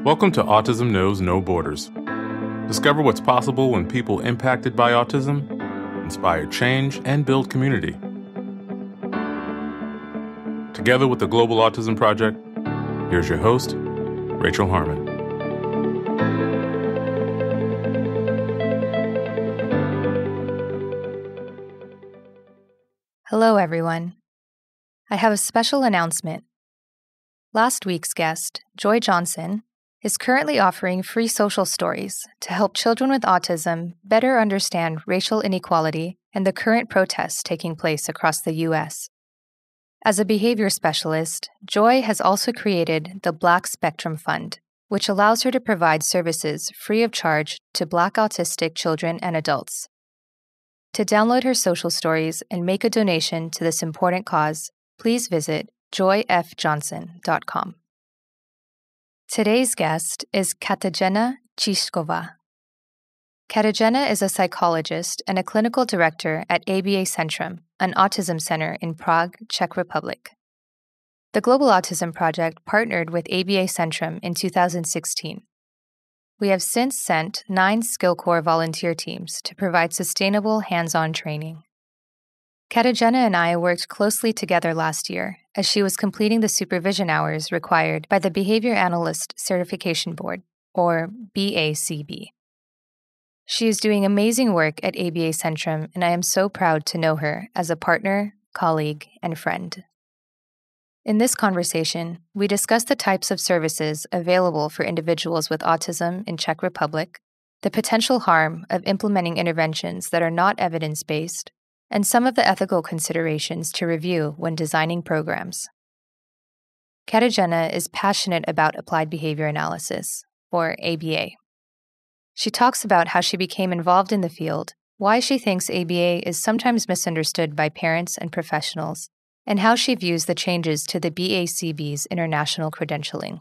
Welcome to Autism Knows No Borders. Discover what's possible when people impacted by autism inspire change and build community. Together with the Global Autism Project, here's your host, Rachel Harmon. Hello, everyone. I have a special announcement. Last week's guest, Joy Johnson, is currently offering free social stories to help children with autism better understand racial inequality and the current protests taking place across the U.S. As a behavior specialist, Joy has also created the Black Spectrum Fund, which allows her to provide services free of charge to Black autistic children and adults. To download her social stories and make a donation to this important cause, please visit joyfjohnson.com. Today's guest is Katerina Cizkova. Katerina is a psychologist and a clinical director at ABA Centrum, an autism center in Prague, Czech Republic. The Global Autism Project partnered with ABA Centrum in 2016. We have since sent 9 SkillCorps volunteer teams to provide sustainable hands-on training. Katerina and I worked closely together last year as she was completing the supervision hours required by the Behavior Analyst Certification Board, or BACB. She is doing amazing work at ABA Centrum, and I am so proud to know her as a partner, colleague, and friend. In this conversation, we discuss the types of services available for individuals with autism in Czech Republic, the potential harm of implementing interventions that are not evidence-based, and some of the ethical considerations to review when designing programs. Katerina is passionate about applied behavior analysis, or ABA. She talks about how she became involved in the field, why she thinks ABA is sometimes misunderstood by parents and professionals, and how she views the changes to the BACB's international credentialing.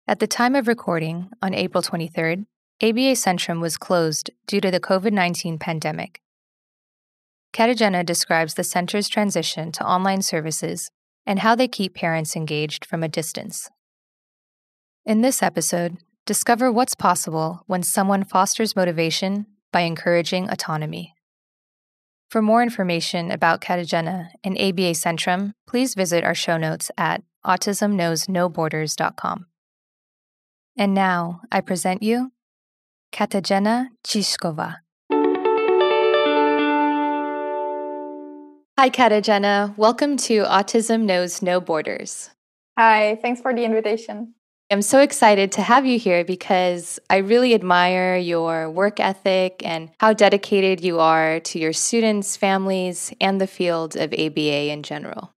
At the time of recording, on April 23rd, ABA Centrum was closed due to the COVID-19 pandemic. Katerina describes the center's transition to online services and how they keep parents engaged from a distance. In this episode, discover what's possible when someone fosters motivation by encouraging autonomy. For more information about Katerina and ABA Centrum, please visit our show notes at autismknowsnoborders.com. And now, I present you Katerina Cizkova. Hi, Katerina. Welcome to Autism Knows No Borders. Hi, thanks for the invitation. I'm so excited to have you here because I really admire your work ethic and how dedicated you are to your students, families, and the field of ABA in general.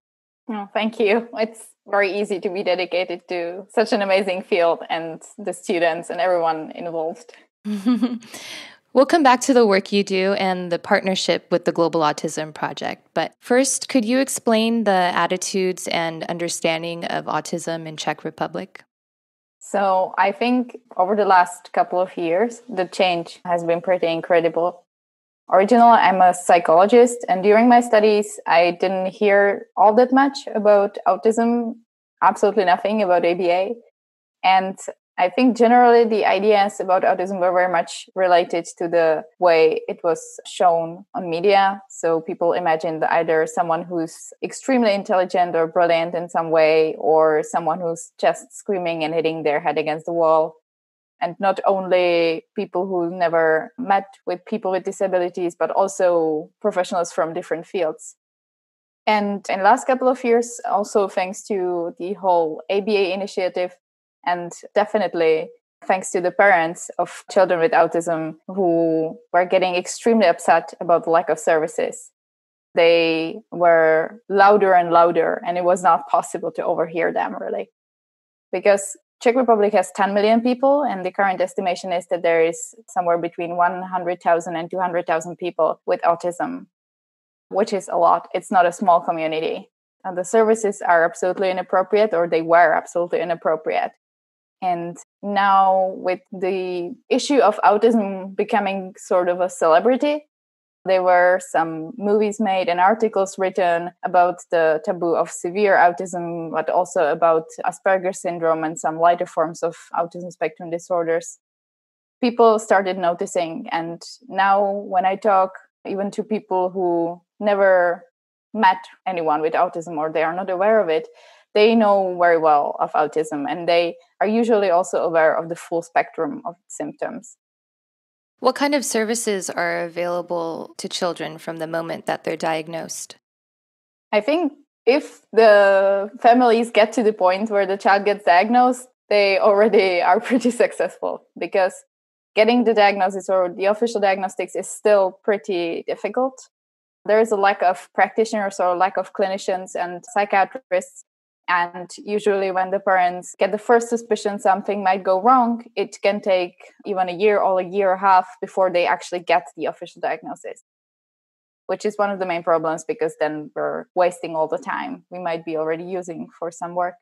Oh, thank you. It's very easy to be dedicated to such an amazing field and the students and everyone involved. We'll come back to the work you do and the partnership with the Global Autism Project. But first, could you explain the attitudes and understanding of autism in Czech Republic? So I think over the last couple of years, the change has been pretty incredible. Originally, I'm a psychologist, and during my studies, I didn't hear all that much about autism, absolutely nothing about ABA. And I think generally the ideas about autism were very much related to the way it was shown on media. So people imagined either someone who's extremely intelligent or brilliant in some way, or someone who's just screaming and hitting their head against the wall. And not only people who never met with people with disabilities, but also professionals from different fields. And in the last couple of years, also thanks to the whole ABA initiative, and definitely thanks to the parents of children with autism who were getting extremely upset about the lack of services. They were louder and louder, and it was not possible to overhear them, really. Because Czech Republic has 10 million people, and the current estimation is that there is somewhere between 100,000 and 200,000 people with autism, which is a lot. It's not a small community. And the services are absolutely inappropriate, or they were absolutely inappropriate. And now with the issue of autism becoming sort of a celebrity, There were some movies made and articles written about the taboo of severe autism, but also about Asperger's syndrome and some lighter forms of autism spectrum disorders. People started noticing. And now when I talk even to people who never met anyone with autism or they are not aware of it, they know very well of autism, and they are usually also aware of the full spectrum of symptoms. What kind of services are available to children from the moment that they're diagnosed? I think if the families get to the point where the child gets diagnosed, they already are pretty successful, because getting the diagnosis or the official diagnostics is still pretty difficult. There is a lack of practitioners or lack of clinicians and psychiatrists. And usually when the parents get the first suspicion something might go wrong, it can take even a year or a year and a half before they actually get the official diagnosis, which is one of the main problems, because then we're wasting all the time we might be already using for some work.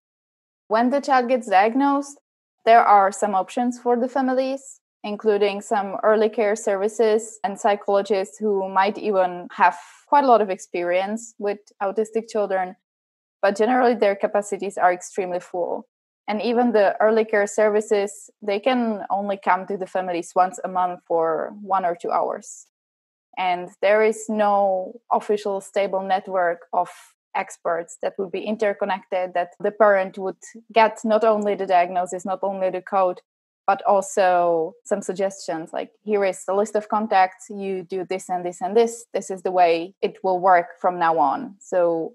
When the child gets diagnosed, there are some options for the families, including some early care services and psychologists who might even have quite a lot of experience with autistic children. But generally, their capacities are extremely full. And even the early care services, they can only come to the families once a month for 1 or 2 hours. And there is no official stable network of experts that would be interconnected, that the parent would get not only the diagnosis, not only the code, but also some suggestions like, here is the list of contacts, you do this and this and this. This is the way it will work from now on. So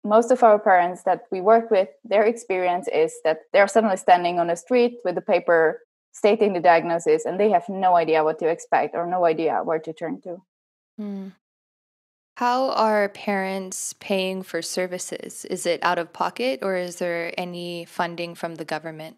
most of our parents that we work with, their experience is that they're suddenly standing on a street with a paper stating the diagnosis, and they have no idea what to expect or no idea where to turn to. How are parents paying for services? Is it out of pocket, or is there any funding from the government?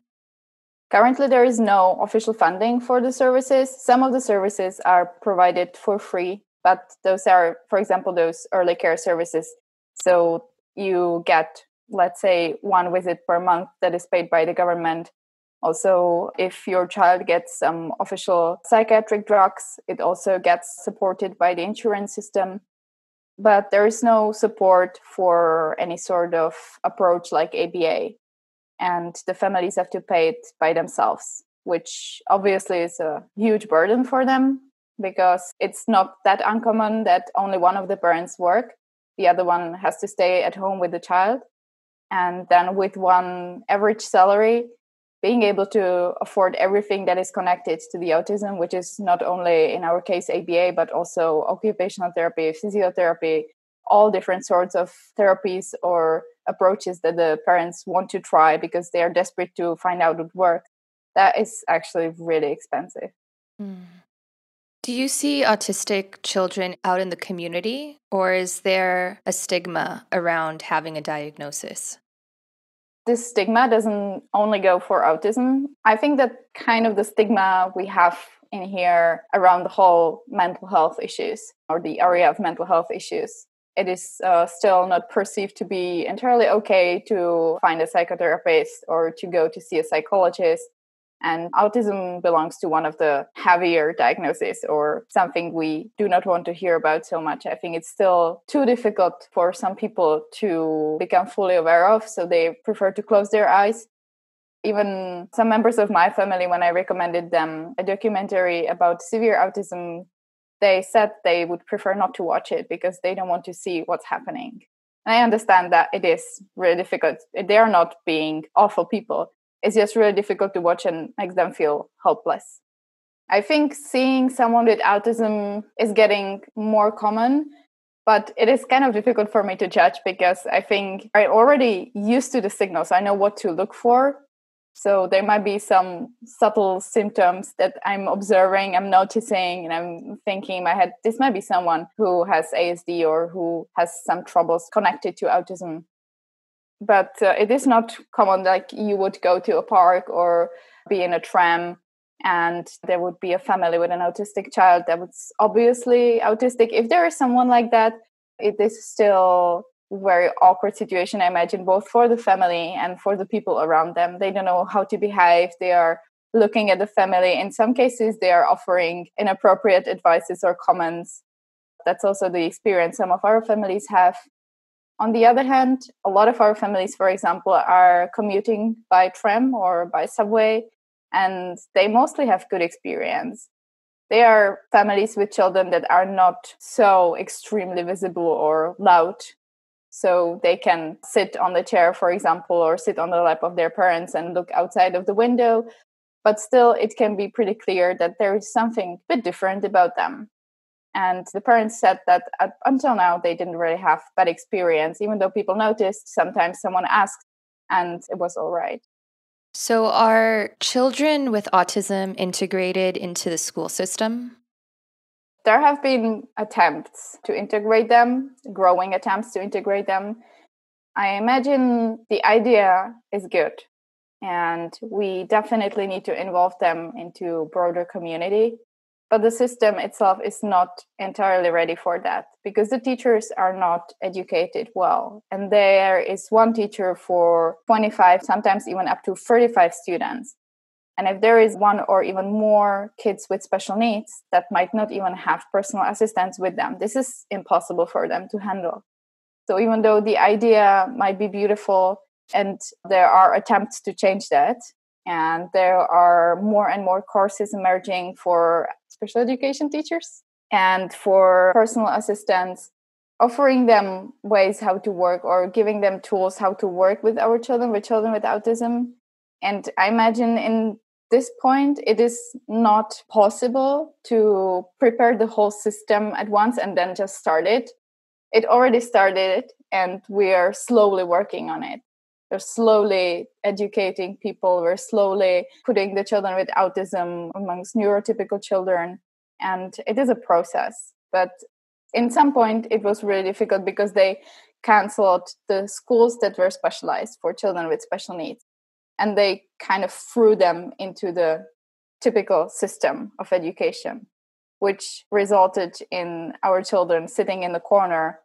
Currently, there is no official funding for the services. Some of the services are provided for free, but those are, for example, those early care services. So you get, let's say, 1 visit per month that is paid by the government. Also, if your child gets some official psychiatric drugs, it also gets supported by the insurance system. But there is no support for any sort of approach like ABA. And the families have to pay it by themselves, which obviously is a huge burden for them, because it's not that uncommon that only one of the parents work. The other one has to stay at home with the child. And then with one average salary, being able to afford everything that is connected to the autism, which is not only in our case ABA, but also occupational therapy, physiotherapy, all different sorts of therapies or approaches that the parents want to try because they are desperate to find out what works. That is actually really expensive. Do you see autistic children out in the community, or is there a stigma around having a diagnosis? This stigma doesn't only go for autism. I think that kind of the stigma we have in here around the whole mental health issues or the area of mental health issues. It is still not perceived to be entirely okay to find a psychotherapist or to go to see a psychologist. And autism belongs to one of the heavier diagnoses, or something we do not want to hear about so much. I think it's still too difficult for some people to become fully aware of, so they prefer to close their eyes. Even some members of my family, when I recommended them a documentary about severe autism, they said they would prefer not to watch it because they don't want to see what's happening. And I understand that it is really difficult. They are not being awful people. It's just really difficult to watch and makes them feel helpless. I think seeing someone with autism is getting more common, but it is kind of difficult for me to judge because I think I'm already used to the signals. I know what to look for. So there might be some subtle symptoms that I'm observing, I'm noticing, and I'm thinking in my head, this might be someone who has ASD or who has some troubles connected to autism. But it is not common like you would go to a park or be in a tram and there would be a family with an autistic child that was obviously autistic. If there is someone like that, it is still a very awkward situation, I imagine, both for the family and for the people around them. They don't know how to behave. They are looking at the family. In some cases, they are offering inappropriate advices or comments. That's also the experience some of our families have. On the other hand, a lot of our families, for example, are commuting by tram or by subway, and they mostly have good experience. They are families with children that are not so extremely visible or loud. So they can sit on the chair, for example, or sit on the lap of their parents and look outside of the window. But still, it can be pretty clear that there is something a bit different about them. And the parents said that until now, they didn't really have bad experience, even though people noticed. Sometimes someone asked, and it was all right. So are children with autism integrated into the school system? There have been attempts to integrate them, growing attempts to integrate them. I imagine the idea is good, and we definitely need to involve them into broader community. But the system itself is not entirely ready for that because the teachers are not educated well. And there is one teacher for 25, sometimes even up to 35 students. And if there is one or even more kids with special needs that might not even have personal assistants with them, this is impossible for them to handle. So even though the idea might be beautiful and there are attempts to change that, and there are more and more courses emerging for special education teachers and for personal assistants, offering them ways how to work or giving them tools how to work with our children with autism. And I imagine in this point, it is not possible to prepare the whole system at once and then just start it. It already started and we are slowly working on it. We're slowly educating people. We're slowly putting the children with autism amongst neurotypical children. And it is a process. But in some point, it was really difficult because they canceled the schools that were specialized for children with special needs. And they kind of threw them into the typical system of education, which resulted in our children sitting in the corner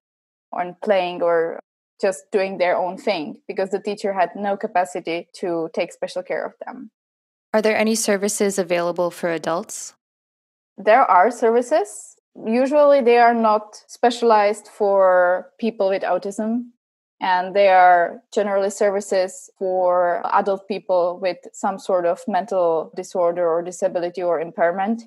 and playing or just doing their own thing because the teacher had no capacity to take special care of them. Are there any services available for adults? There are services. Usually they are not specialized for people with autism, and they are generally services for adult people with some sort of mental disorder or disability or impairment.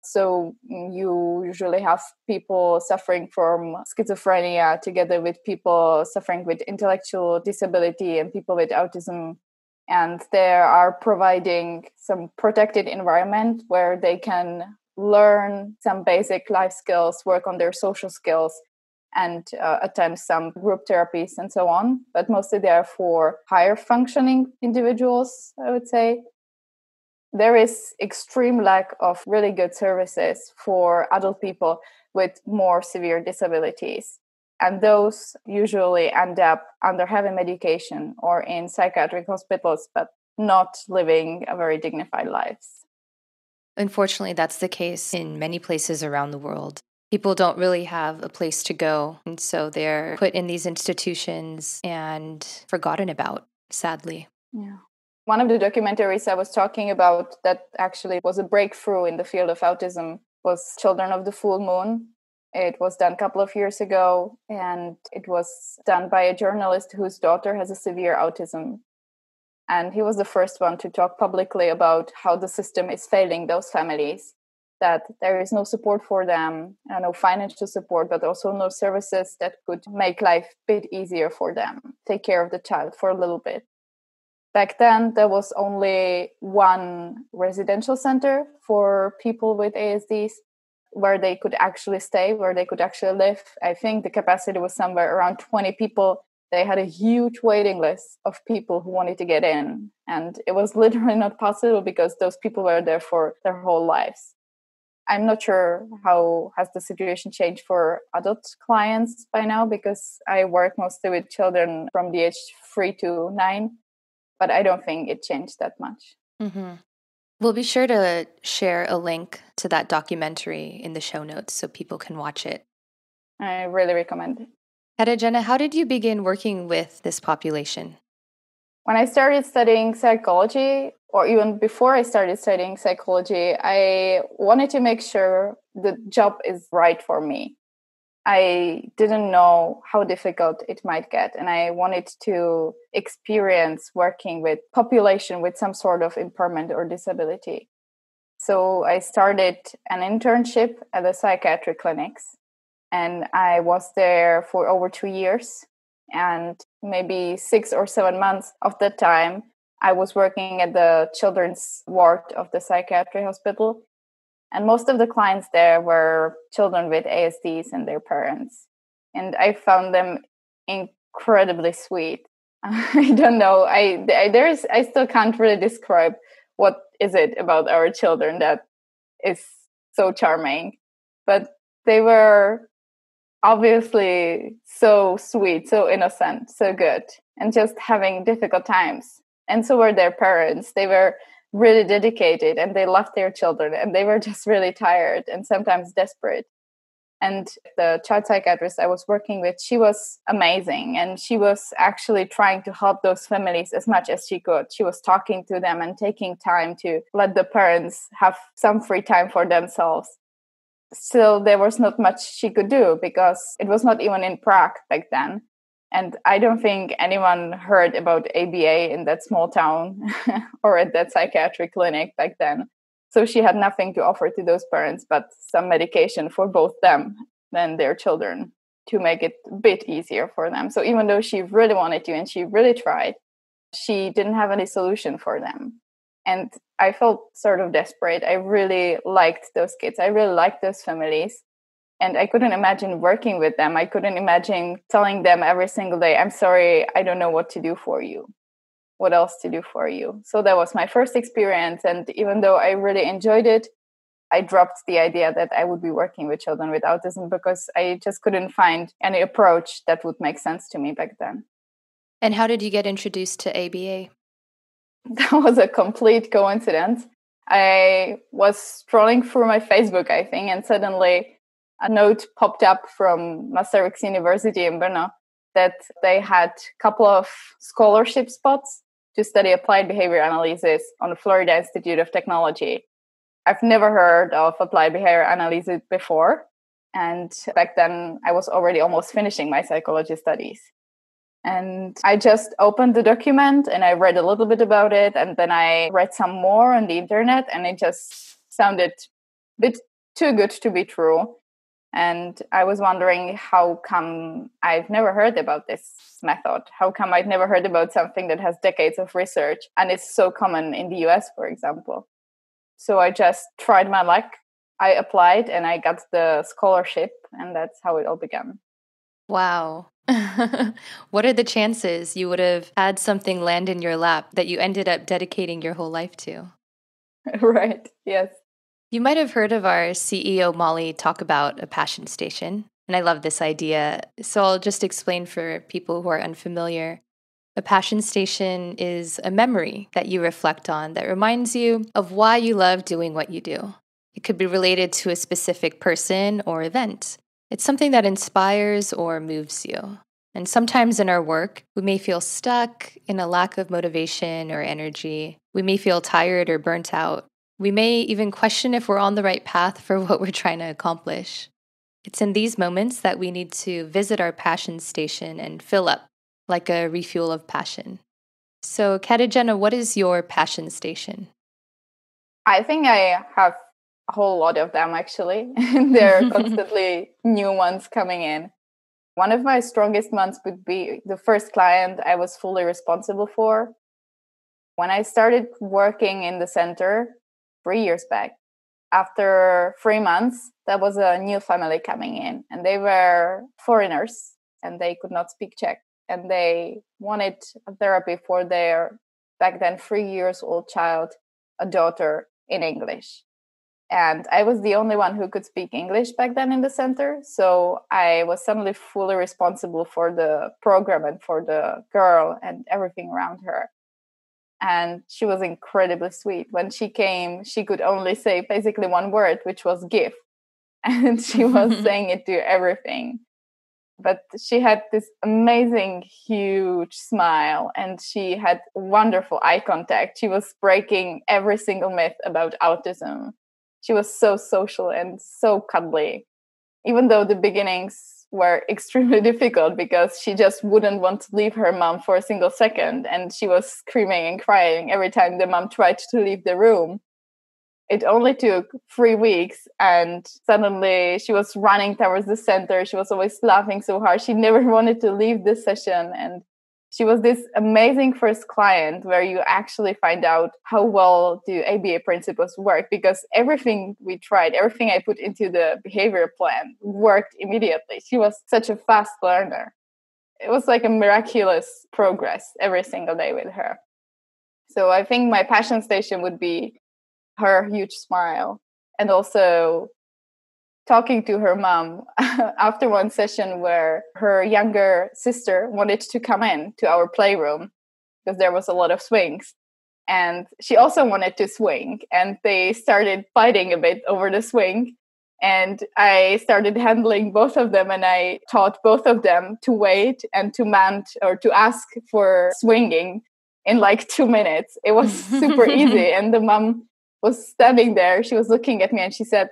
So you usually have people suffering from schizophrenia together with people suffering with intellectual disability and people with autism. And they are providing some protected environment where they can learn some basic life skills, work on their social skills, and attend some group therapies and so on. But mostly they are for higher functioning individuals, I would say. There is extreme lack of really good services for adult people with more severe disabilities. And those usually end up under heavy medication or in psychiatric hospitals, but not living a very dignified lives. Unfortunately, that's the case in many places around the world. People don't really have a place to go, and so they're put in these institutions and forgotten about, sadly. Yeah. One of the documentaries I was talking about that actually was a breakthrough in the field of autism was Children of the Full Moon. It was done a couple of years ago, and it was done by a journalist whose daughter has a severe autism. And he was the first one to talk publicly about how the system is failing those families, that there is no support for them, no financial support, but also no services that could make life a bit easier for them, take care of the child for a little bit. Back then, there was only one residential center for people with ASDs where they could actually stay, where they could actually live. I think the capacity was somewhere around 20 people. They had a huge waiting list of people who wanted to get in. And it was literally not possible because those people were there for their whole lives. I'm not sure how has the situation changed for adult clients by now because I work mostly with children from the age 3 to 9. But I don't think it changed that much. Mm-hmm. We'll be sure to share a link to that documentary in the show notes so people can watch it. I really recommend it. Katerina, how did you begin working with this population? When I started studying psychology, or even before I started studying psychology, I wanted to make sure the job is right for me. I didn't know how difficult it might get. And I wanted to experience working with population with some sort of impairment or disability. So I started an internship at the psychiatric clinics. And I was there for over 2 years. And maybe 6 or 7 months of that time, I was working at the children's ward of the psychiatry hospital. And most of the clients there were children with ASDs and their parents. And I found them incredibly sweet. I don't know. I still can't really describe what is it about our children that is so charming. But they were obviously so sweet, so innocent, so good, and just having difficult times. And so were their parents. They were really dedicated and they loved their children, and they were just really tired and sometimes desperate. And the child psychiatrist I was working with, she was amazing, and she was actually trying to help those families as much as she could. She was talking to them and taking time to let the parents have some free time for themselves. Still, there was not much she could do because it was not even in Prague back then. And I don't think anyone heard about ABA in that small town or at that psychiatric clinic back then. So she had nothing to offer to those parents but some medication for both them and their children to make it a bit easier for them. So even though she really wanted to and she really tried, she didn't have any solution for them. And I felt sort of desperate. I really liked those kids. I really liked those families. And I couldn't imagine working with them. I couldn't imagine telling them every single day, I'm sorry, I don't know what to do for you. What else to do for you? So that was my first experience. And even though I really enjoyed it, I dropped the idea that I would be working with children with autism because I just couldn't find any approach that would make sense to me back then. And how did you get introduced to ABA? That was a complete coincidence. I was scrolling through my Facebook, I think, and suddenly a note popped up from Masaryk's University in Brno that they had a couple of scholarship spots to study applied behavior analysis on the Florida Institute of Technology. I've never heard of applied behavior analysis before. And back then, I was already almost finishing my psychology studies. And I just opened the document and I read a little bit about it. And then I read some more on the internet, and it just sounded a bit too good to be true. And I was wondering, how come I've never heard about this method? How come I've never heard about something that has decades of research and is so common in the US, for example? So I just tried my luck. I applied and I got the scholarship, and that's how it all began. Wow. What are the chances you would have had something land in your lap that you ended up dedicating your whole life to? Right, yes. You might have heard of our CEO, Molly, talk about a passion station, and I love this idea. So I'll just explain for people who are unfamiliar. A passion station is a memory that you reflect on that reminds you of why you love doing what you do. It could be related to a specific person or event. It's something that inspires or moves you. And sometimes in our work, we may feel stuck in a lack of motivation or energy. We may feel tired or burnt out. We may even question if we're on the right path for what we're trying to accomplish. It's in these moments that we need to visit our passion station and fill up, like a refuel of passion. So, Katerina, what is your passion station? I think I have a whole lot of them, actually. There are constantly new ones coming in. One of my strongest ones would be the first client I was fully responsible for. When I started working in the center 3 years back, after 3 months, there was a new family coming in, and they were foreigners and they could not speak Czech. And they wanted therapy for their, back then, 3-year-old child, a daughter, in English. And I was the only one who could speak English back then in the center. So I was suddenly fully responsible for the program and for the girl and everything around her. And she was incredibly sweet. When she came, she could only say basically one word, which was give. And she was saying it to everything. But she had this amazing, huge smile, and she had wonderful eye contact. She was breaking every single myth about autism. She was so social and so cuddly. Even though the beginnings were extremely difficult because she just wouldn't want to leave her mom for a single second. And she was screaming and crying every time the mom tried to leave the room. It only took 3 weeks and suddenly she was running towards the center. She was always laughing so hard. She never wanted to leave the session. And she was this amazing first client where you actually find out how well do ABA principles work, because everything we tried, everything I put into the behavior plan worked immediately. She was such a fast learner. It was like a miraculous progress every single day with her. So I think my passion station would be her huge smile, and also talking to her mom after one session where her younger sister wanted to come in to our playroom because there was a lot of swings. And she also wanted to swing. And they started fighting a bit over the swing. And I started handling both of them. And I taught both of them to wait and to mount or to ask for swinging in like 2 minutes. It was super easy. And the mom was standing there. She was looking at me and she said,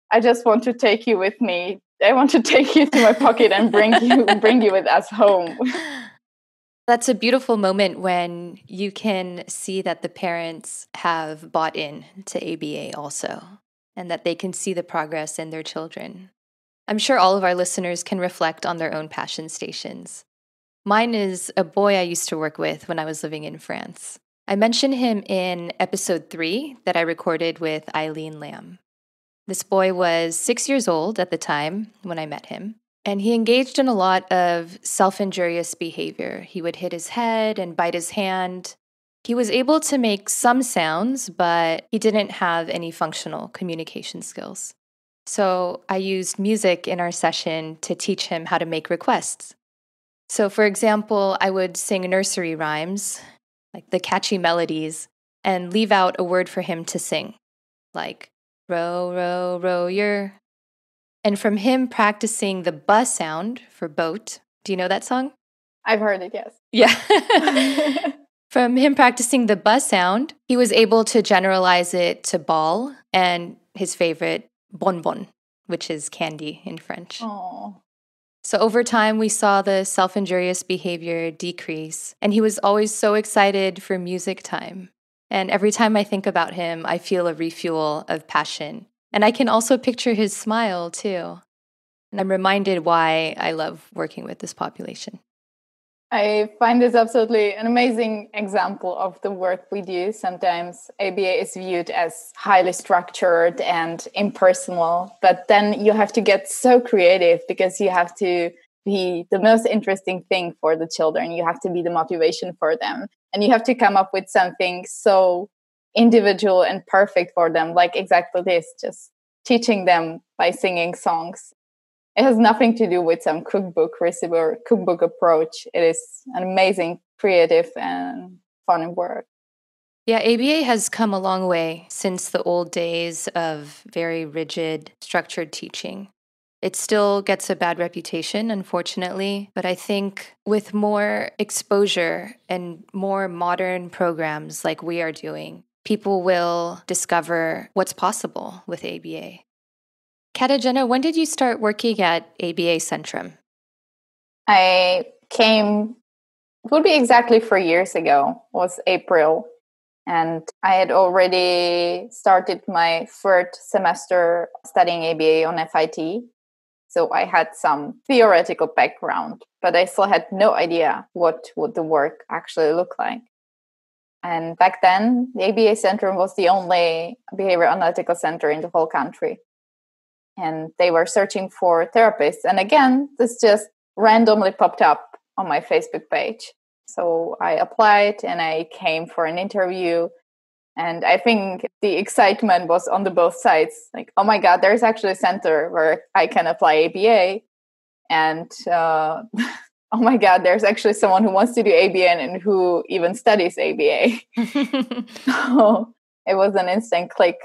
I just want to take you with me. I want to take you to my pocket and bring you with us home. That's a beautiful moment when you can see that the parents have bought in to ABA also, and that they can see the progress in their children. I'm sure all of our listeners can reflect on their own passion stations. Mine is a boy I used to work with when I was living in France. I mentioned him in episode 3 that I recorded with Eileen Lamb. This boy was 6 years old at the time when I met him, and he engaged in a lot of self-injurious behavior. He would hit his head and bite his hand. He was able to make some sounds, but he didn't have any functional communication skills. So I used music in our session to teach him how to make requests. So for example, I would sing nursery rhymes, like the catchy melodies, and leave out a word for him to sing, like row, row, row your. And from him practicing the B sound for boat. Do you know that song? I've heard it, yes. Yeah. From him practicing the B sound, he was able to generalize it to ball and his favorite, bonbon, which is candy in French. Aww. So over time, we saw the self-injurious behavior decrease, and he was always so excited for music time. And every time I think about him, I feel a refuel of passion. And I can also picture his smile, too. And I'm reminded why I love working with this population. I find this absolutely an amazing example of the work we do. Sometimes ABA is viewed as highly structured and impersonal, but then you have to get so creative because you have to be the most interesting thing for the children. You have to be the motivation for them. And you have to come up with something so individual and perfect for them, like exactly this, just teaching them by singing songs. It has nothing to do with some cookbook recipe or cookbook approach. It is an amazing, creative, and fun work. Yeah, ABA has come a long way since the old days of very rigid, structured teaching. It still gets a bad reputation, unfortunately, but I think with more exposure and more modern programs like we are doing, people will discover what's possible with ABA. Katerina, when did you start working at ABA Centrum? I came, it would be exactly 4 years ago, it was April. And I had already started my third semester studying ABA on FIT. So I had some theoretical background, but I still had no idea what would the work actually look like. And back then, the ABA Centrum was the only behavior analytical center in the whole country. And they were searching for therapists. And again, this just randomly popped up on my Facebook page. So I applied and I came for an interview. And I think the excitement was on the both sides. Like, oh my God, there's actually a center where I can apply ABA. And oh my God, there's actually someone who wants to do ABA and who even studies ABA. So it was an instant click.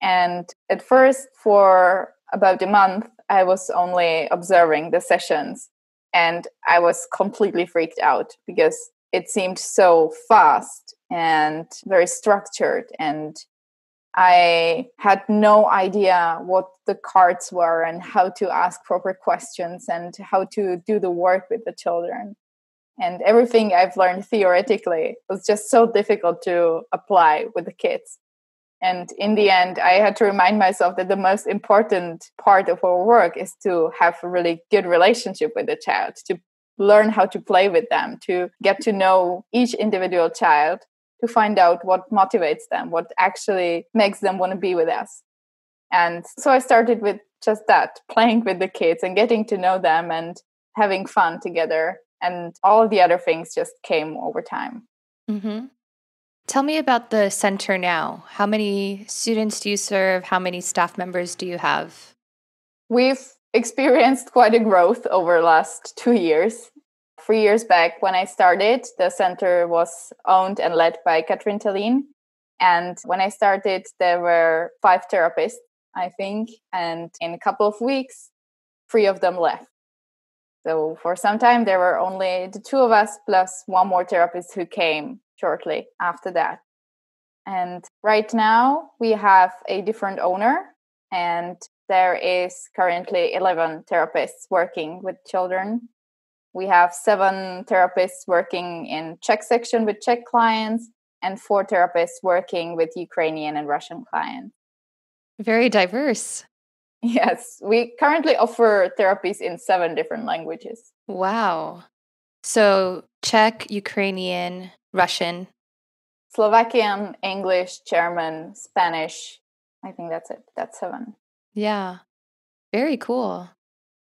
And at first, for about a month, I was only observing the sessions. And I was completely freaked out because it seemed so fast and very structured. And I had no idea what the cards were and how to ask proper questions and how to do the work with the children. And everything I've learned theoretically was just so difficult to apply with the kids. And in the end, I had to remind myself that the most important part of our work is to have a really good relationship with the child, to learn how to play with them, to get to know each individual child, to find out what motivates them, what actually makes them want to be with us. And so I started with just that, playing with the kids and getting to know them and having fun together. And all of the other things just came over time. Mm-hmm. Tell me about the center now. How many students do you serve? How many staff members do you have? We've experienced quite a growth over the last 2 years. 3 years back when I started, the center was owned and led by Katerina Cizkova. And when I started, there were 5 therapists, I think. And in a couple of weeks, 3 of them left. So for some time, there were only the 2 of us plus 1 more therapist who came shortly after that. And right now, we have a different owner. And there is currently 11 therapists working with children. We have 7 therapists working in Czech section with Czech clients and 4 therapists working with Ukrainian and Russian clients. Very diverse. Yes, we currently offer therapies in 7 different languages. Wow. So Czech, Ukrainian, Russian. Slovakian, English, German, Spanish. I think that's it. That's 7. Yeah. Very cool.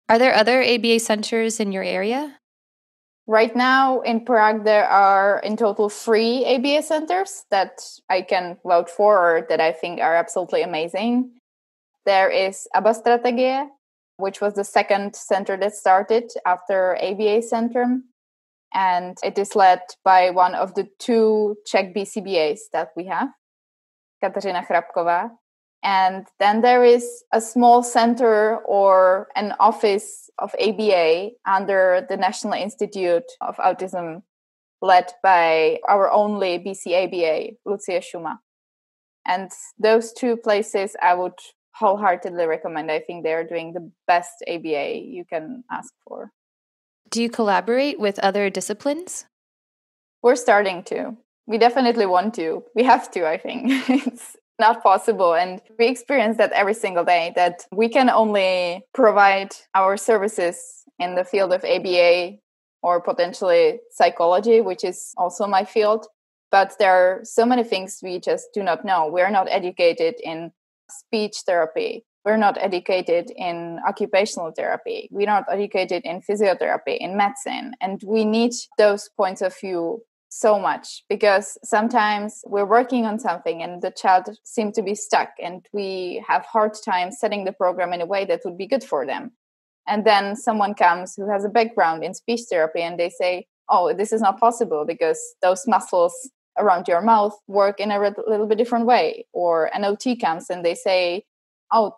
Are there other ABA centers in your area? Right now in Prague, there are in total 3 ABA centers that I can vouch for or that I think are absolutely amazing. There is ABA Strategie, which was the second center that started after ABA Centrum. And it is led by one of the 2 Czech BCBAs that we have, Katerina Cizkova. And then there is a small center or an office of ABA under the National Institute of Autism, led by our only BCABA, Lucia Schuma. And those 2 places I would wholeheartedly recommend. I think they're doing the best ABA you can ask for. Do you collaborate with other disciplines? We're starting to. We definitely want to. We have to, I think. It's not possible. And we experience that every single day, that we can only provide our services in the field of ABA or potentially psychology, which is also my field. But there are so many things we just do not know. We're not educated in speech therapy. We're not educated in occupational therapy. We're not educated in physiotherapy, in medicine. And we need those points of view so much, because sometimes we're working on something and the child seems to be stuck and we have hard time setting the program in a way that would be good for them. And then someone comes who has a background in speech therapy and they say, oh, this is not possible because those muscles around your mouth work in a little bit different way. Or an OT comes and they say, oh,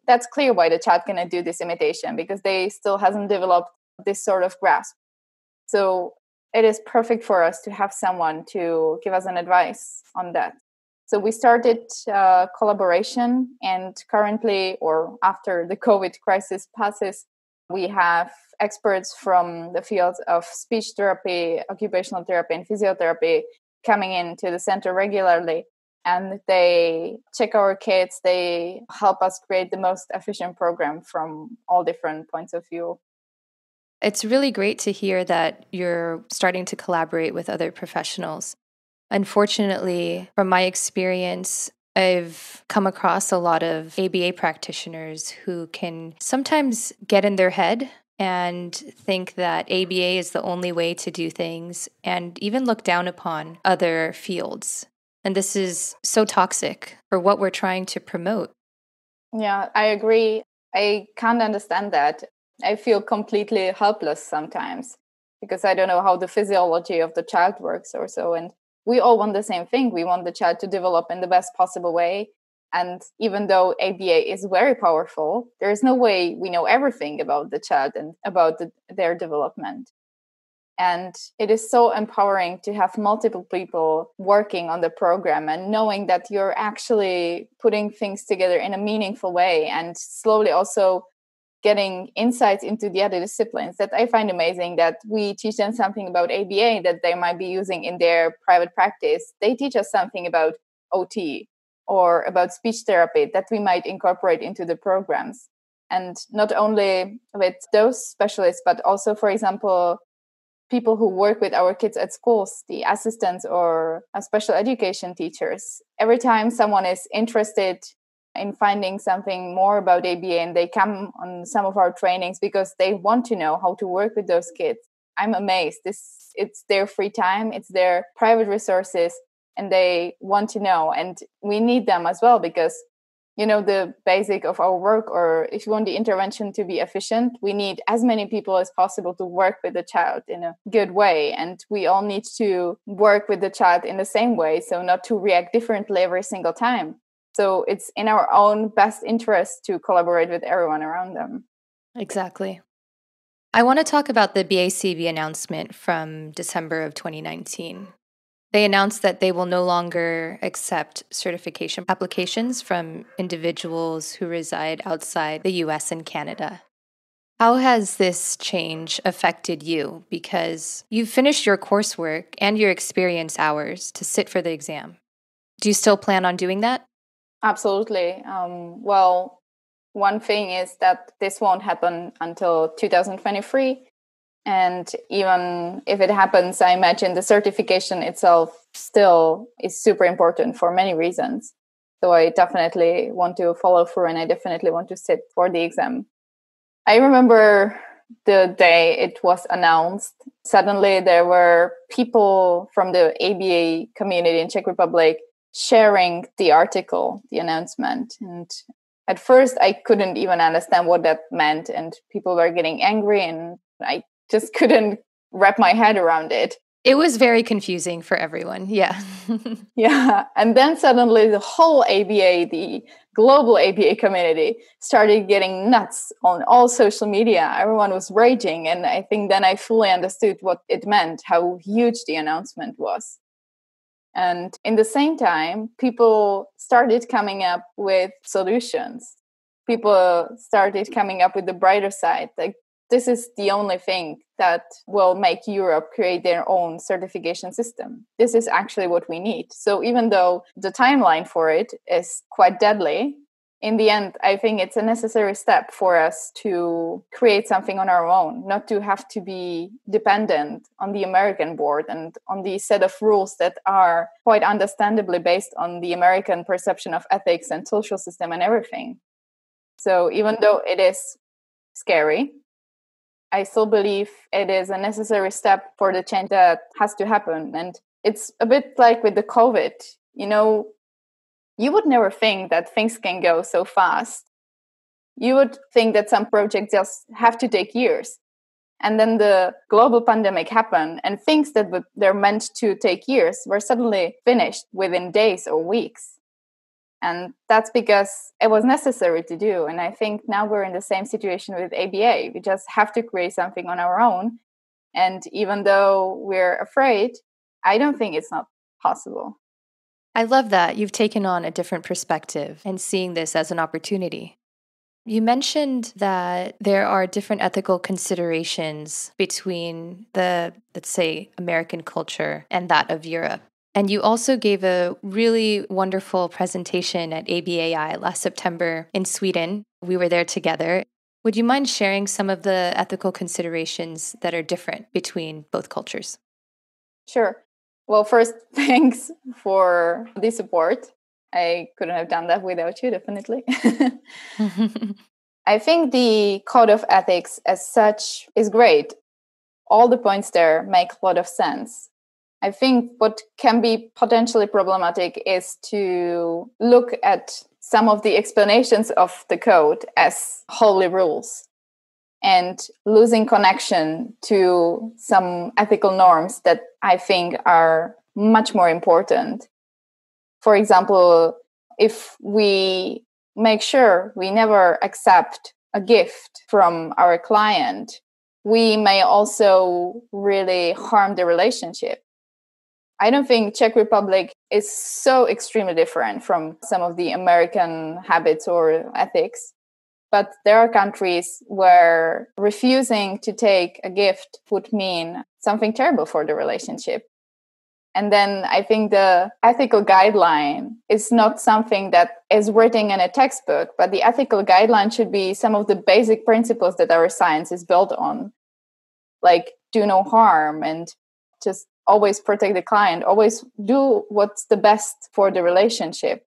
that's clear why the child cannot do this imitation, because they still hasn't developed this sort of grasp. So it is perfect for us to have someone to give us an advice on that. So we started collaboration, and currently, or after the COVID crisis passes, we have experts from the fields of speech therapy, occupational therapy, and physiotherapy coming into the center regularly, and they check our kids. They help us create the most efficient program from all different points of view. It's really great to hear that you're starting to collaborate with other professionals. Unfortunately, from my experience, I've come across a lot of ABA practitioners who can sometimes get in their head and think that ABA is the only way to do things, and even look down upon other fields. And this is so toxic for what we're trying to promote. Yeah, I agree. I can't understand that. I feel completely helpless sometimes because I don't know how the physiology of the child works or so. And we all want the same thing. We want the child to develop in the best possible way. And even though ABA is very powerful, there is no way we know everything about the child and about their development. And it is so empowering to have multiple people working on the program and knowing that you're actually putting things together in a meaningful way and slowly also getting insights into the other disciplines. That I find amazing, that we teach them something about ABA that they might be using in their private practice. They teach us something about OT or about speech therapy that we might incorporate into the programs. And not only with those specialists, but also, for example, people who work with our kids at schools, the assistants or special education teachers. Every time someone is interested in finding something more about ABA and they come on some of our trainings because they want to know how to work with those kids, I'm amazed. It's their free time, it's their private resources, and they want to know. And we need them as well because, the basic of our work, or if you want the intervention to be efficient, we need as many people as possible to work with the child in a good way. And we all need to work with the child in the same way, so not to react differently every single time. So it's in our own best interest to collaborate with everyone around them. Exactly. I want to talk about the BACB announcement from December of 2019. They announced that they will no longer accept certification applications from individuals who reside outside the US and Canada. How has this change affected you? Because you've finished your coursework and your experience hours to sit for the exam. Do you still plan on doing that? Absolutely. Well, one thing is that this won't happen until 2023. And even if it happens, I imagine the certification itself still is super important for many reasons. So I definitely want to follow through and I definitely want to sit for the exam. I remember the day it was announced. Suddenly there were people from the ABA community in Czech Republic sharing the article, the announcement. And at first I couldn't even understand what that meant. And people were getting angry and I just couldn't wrap my head around it. It was very confusing for everyone. Yeah. Yeah. And then suddenly the whole ABA, the global ABA community, started getting nuts on all social media. Everyone was raging. And I think then I fully understood what it meant, how huge the announcement was. And in the same time, people started coming up with solutions. People started coming up with the brighter side. Like, this is the only thing that will make Europe create their own certification system. This is actually what we need. So even though the timeline for it is quite deadly, in the end, I think it's a necessary step for us to create something on our own, not to have to be dependent on the American board and on the set of rules that are quite understandably based on the American perception of ethics and social system and everything. So even though it is scary, I still believe it is a necessary step for the change that has to happen. And it's a bit like with the COVID, you would never think that things can go so fast. You would think that some projects just have to take years. And then the global pandemic happened and things that they're meant to take years were suddenly finished within days or weeks. And that's because it was necessary to do. And I think now we're in the same situation with ABA. We just have to create something on our own. And even though we're afraid, I don't think it's not possible. I love that you've taken on a different perspective and seeing this as an opportunity. You mentioned that there are different ethical considerations between the, let's say, American culture and that of Europe. And you also gave a really wonderful presentation at ABAI last September in Sweden. We were there together. Would you mind sharing some of the ethical considerations that are different between both cultures? Sure. Well, first, thanks for the support. I couldn't have done that without you, definitely. I think the code of ethics as such is great. All the points there make a lot of sense. I think what can be potentially problematic is to look at some of the explanations of the code as holy rules and losing connection to some ethical norms that I think are much more important. For example, if we make sure we never accept a gift from our client, we may also really harm the relationship. I don't think Czech Republic is so extremely different from some of the American habits or ethics. But there are countries where refusing to take a gift would mean something terrible for the relationship. And then I think the ethical guideline is not something that is written in a textbook, but the ethical guideline should be some of the basic principles that our science is built on, like do no harm and just always protect the client, always do what's the best for the relationship,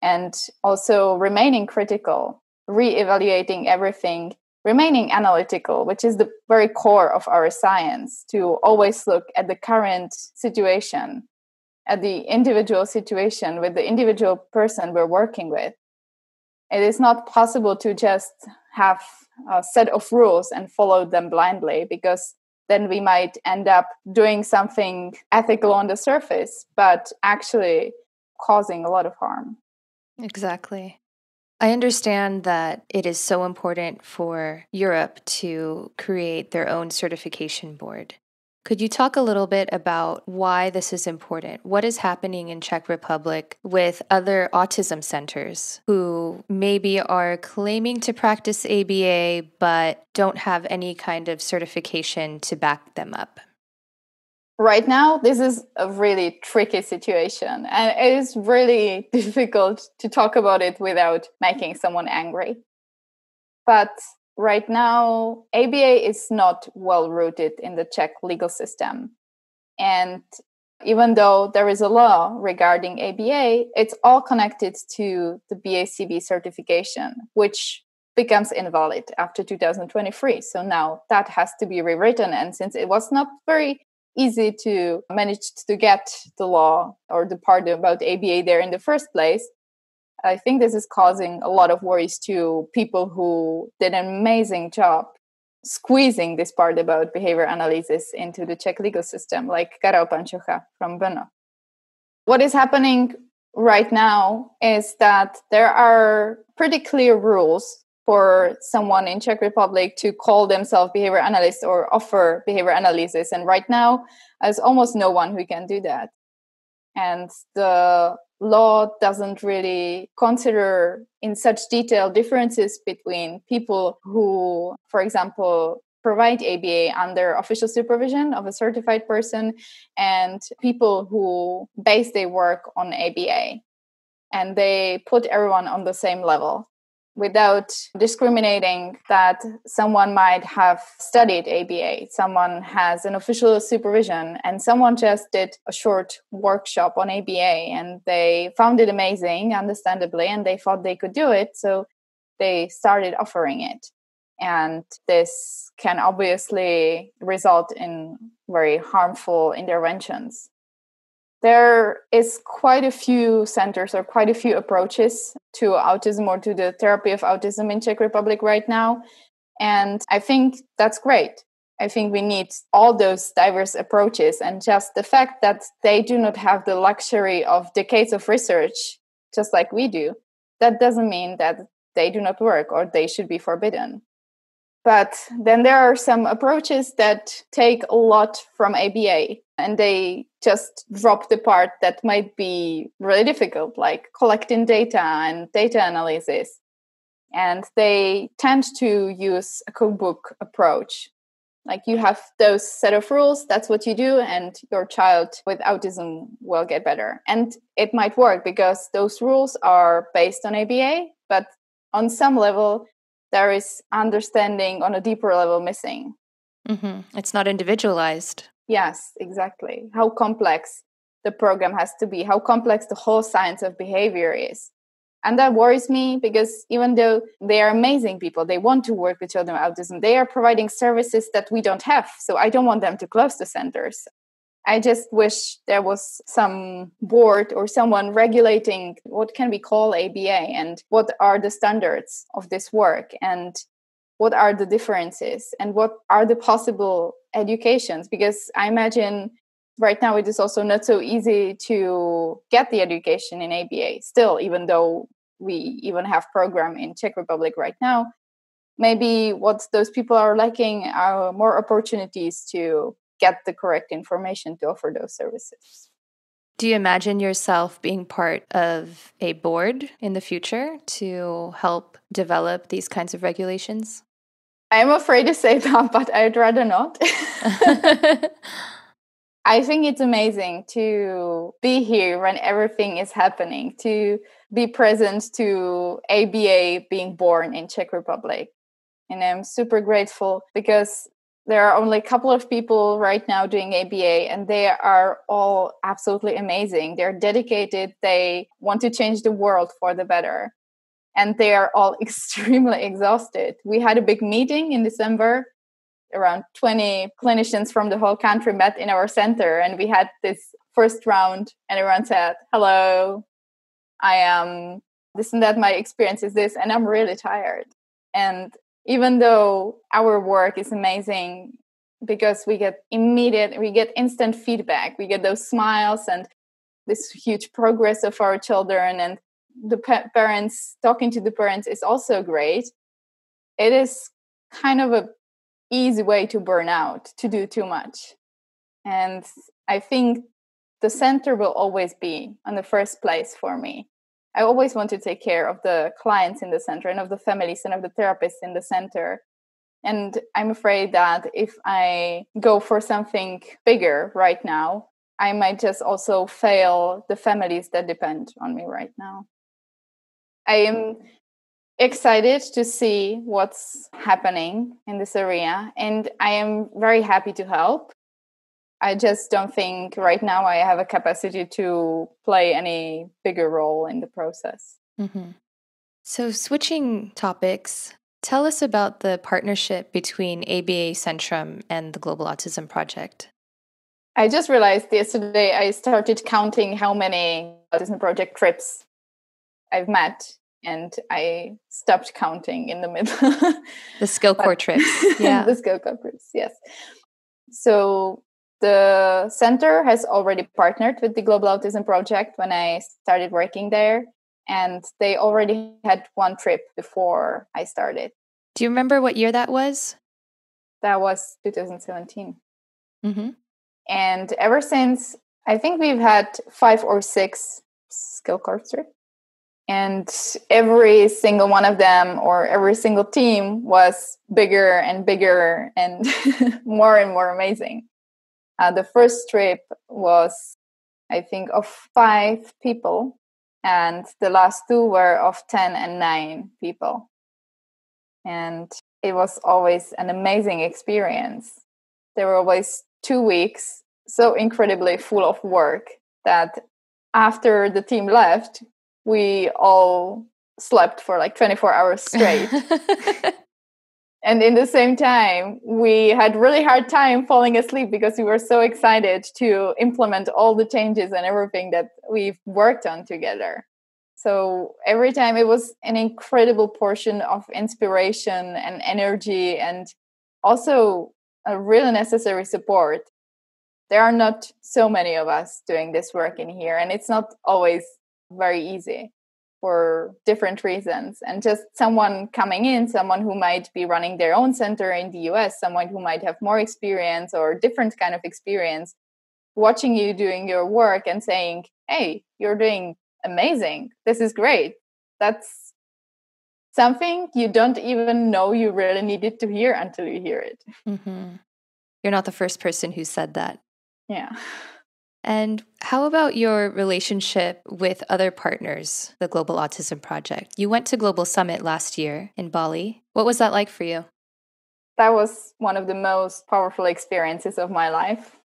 and also remaining critical, re-evaluating everything, remaining analytical, which is the very core of our science, to always look at the current situation, at the individual situation with the individual person we're working with. It is not possible to just have a set of rules and follow them blindly, because then we might end up doing something ethical on the surface, but actually causing a lot of harm. Exactly. I understand that it is so important for Europe to create their own certification board. Could you talk a little bit about why this is important? What is happening in Czech Republic with other autism centers who maybe are claiming to practice ABA but don't have any kind of certification to back them up? Right now, this is a really tricky situation, and it is really difficult to talk about it without making someone angry. But right now, ABA is not well rooted in the Czech legal system. And even though there is a law regarding ABA, it's all connected to the BACB certification, which becomes invalid after 2023. So now that has to be rewritten. And since it was not very easy to manage to get the law or the part about ABA there in the first place, I think this is causing a lot of worries to people who did an amazing job squeezing this part about behavior analysis into the Czech legal system, like Karel Pančocha from Brno. What is happening right now is that there are pretty clear rules for someone in Czech Republic to call themselves behavior analyst or offer behavior analysis. And right now, there's almost no one who can do that. And the law doesn't really consider in such detail differences between people who, for example, provide ABA under official supervision of a certified person and people who base their work on ABA. And they put everyone on the same level, without discriminating that someone might have studied ABA, someone has an official supervision, and someone just did a short workshop on ABA and they found it amazing, understandably, and they thought they could do it, so they started offering it. And this can obviously result in very harmful interventions. There is quite a few centers or quite a few approaches to autism or to the therapy of autism in Czech Republic right now. And I think that's great. I think we need all those diverse approaches. And just the fact that they do not have the luxury of decades of research, just like we do, that doesn't mean that they do not work or they should be forbidden. But then there are some approaches that take a lot from ABA and they just drop the part that might be really difficult, like collecting data and data analysis. And they tend to use a cookbook approach. Like you have those set of rules, that's what you do, and your child with autism will get better. And it might work because those rules are based on ABA, but on some level, there is understanding on a deeper level missing. Mm-hmm. It's not individualized. Yes, exactly. How complex the program has to be, how complex the whole science of behavior is. And that worries me because even though they are amazing people, they want to work with children with autism, they are providing services that we don't have. So I don't want them to close the centers. I just wish there was some board or someone regulating what can we call ABA and what are the standards of this work and what are the differences and what are the possible educations. Because I imagine right now it is also not so easy to get the education in ABA still, even though we even have program in Czech Republic right now. maybe what those people are lacking are more opportunities to get the correct information to offer those services. Do you imagine yourself being part of a board in the future to help develop these kinds of regulations? I'm afraid to say that, but I'd rather not. I think it's amazing to be here when everything is happening, to be present to ABA being born in Czech Republic. And I'm super grateful because there are only a couple of people right now doing ABA, and they are all absolutely amazing. They're dedicated. They want to change the world for the better. And they are all extremely exhausted. We had a big meeting in December. Around 20 clinicians from the whole country met in our center, and we had this first round, and everyone said, hello, I am this and that, my experience is this, and I'm really tired. And even though our work is amazing because we get instant feedback, we get those smiles and this huge progress of our children, and the parents, talking to the parents is also great. It is kind of a easy way to burn out, to do too much. And I think the center will always be on the first place for me. I always want to take care of the clients in the center and of the families and of the therapists in the center. And I'm afraid that if I go for something bigger right now, I might just also fail the families that depend on me right now. I am excited to see what's happening in this area, and I am very happy to help. I just don't think right now I have a capacity to play any bigger role in the process. Mm-hmm. So switching topics, tell us about the partnership between ABA Centrum and the Global Autism Project. I just realized yesterday I started counting how many Autism Project trips I've met, and I stopped counting in the middle. The skill core trips. Yeah. The skill core trips, yes. So the center has already partnered with the Global Autism Project when I started working there, and they already had one trip before I started. Do you remember what year that was? That was 2017. Mm-hmm. And ever since, I think we've had 5 or 6 skill core trips. And every single one of them, or every single team, was bigger and bigger and more amazing. The first trip was, I think, of 5 people, and the last 2 were of 10 and 9 people. And it was always an amazing experience. There were always 2 weeks so incredibly full of work that after the team left, we all slept for like 24 hours straight. And in the same time, we had really hard time falling asleep because we were so excited to implement all the changes and everything that we've worked on together. So every time it was an incredible portion of inspiration and energy, and also a really necessary support. There are not so many of us doing this work in here, and it's not always very easy for different reasons. And just someone coming in, someone who might be running their own center in the US, someone who might have more experience or different kind of experience, watching you doing your work and saying, hey, you're doing amazing. This is great. That's something you don't even know you really needed to hear until you hear it. Mm-hmm. You're not the first person who said that. Yeah. And how about your relationship with other partners, the Global Autism Project? You went to Global Summit last year in Bali. What was that like for you? That was one of the most powerful experiences of my life.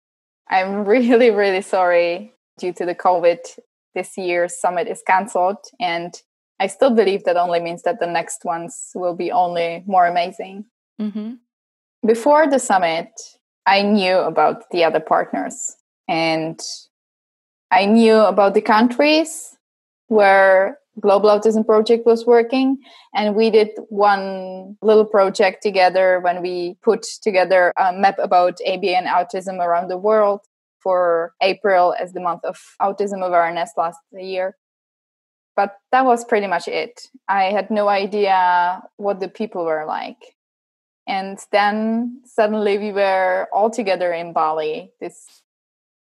I'm really, really sorry due to the COVID. This year's summit is cancelled, and I still believe that only means that the next ones will be only more amazing. Mm-hmm. Before the summit, I knew about the other partners, and I knew about the countries where Global Autism Project was working, and we did one little project together when we put together a map about ABA and autism around the world for April as the month of autism awareness last year. But that was pretty much it. I had no idea what the people were like. And then suddenly we were all together in Bali, this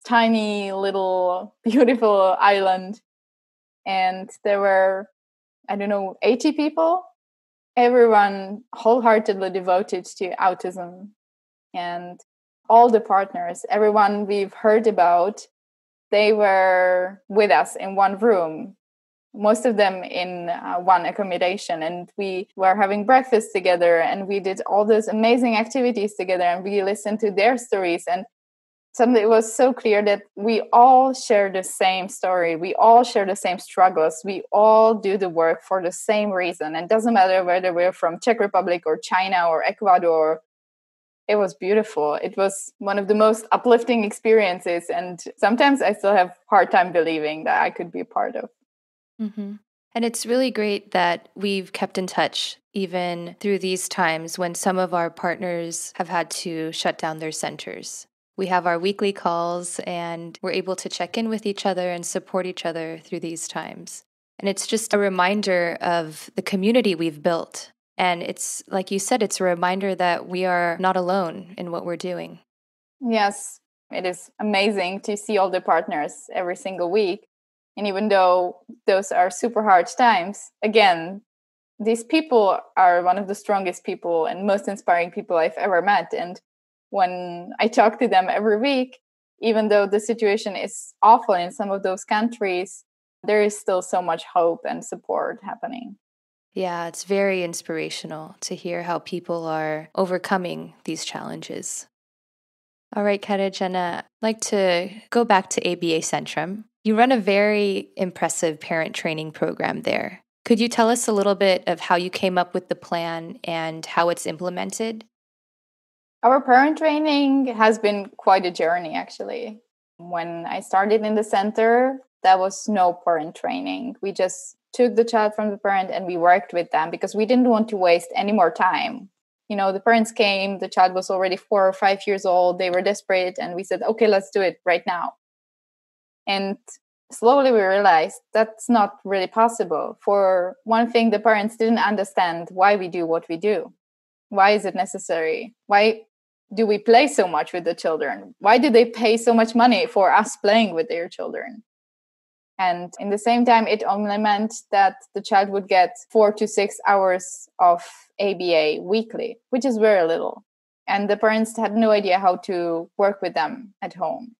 tiny little beautiful island. And there were, 80 people, everyone wholeheartedly devoted to autism. And all the partners, everyone we've heard about, they were with us in one room, most of them in one accommodation. And we were having breakfast together, and we did all those amazing activities together, and we listened to their stories. And suddenly it was so clear that we all share the same story. We all share the same struggles. We all do the work for the same reason. And it doesn't matter whether we're from Czech Republic or China or Ecuador. It was beautiful. It was one of the most uplifting experiences. And sometimes I still have a hard time believing that I could be a part of. Mm-hmm. And it's really great that we've kept in touch even through these times when some of our partners have had to shut down their centers. We have our weekly calls, and we're able to check in with each other and support each other through these times. And it's just a reminder of the community we've built. And it's, like you said, it's a reminder that we are not alone in what we're doing. Yes, it is amazing to see all the partners every single week. And even though those are super hard times, again, these people are one of the strongest people and most inspiring people I've ever met. And when I talk to them every week, even though the situation is awful in some of those countries, there is still so much hope and support happening. Yeah, it's very inspirational to hear how people are overcoming these challenges. All right, Katerina, I'd like to go back to ABA Centrum. You run a very impressive parent training program there. Could you tell us a little bit of how you came up with the plan and how it's implemented? Our parent training has been quite a journey, actually. When I started in the center, there was no parent training. We just took the child from the parent and we worked with them because we didn't want to waste any more time. The parents came, the child was already 4 or 5 years old, they were desperate, and we said, okay, let's do it right now. And slowly we realized that's not really possible. For one thing, the parents didn't understand why we do what we do. Why is it necessary? Why do we play so much with the children? Why do they pay so much money for us playing with their children? And in the same time, it only meant that the child would get 4 to 6 hours of ABA weekly, which is very little. And the parents had no idea how to work with them at home.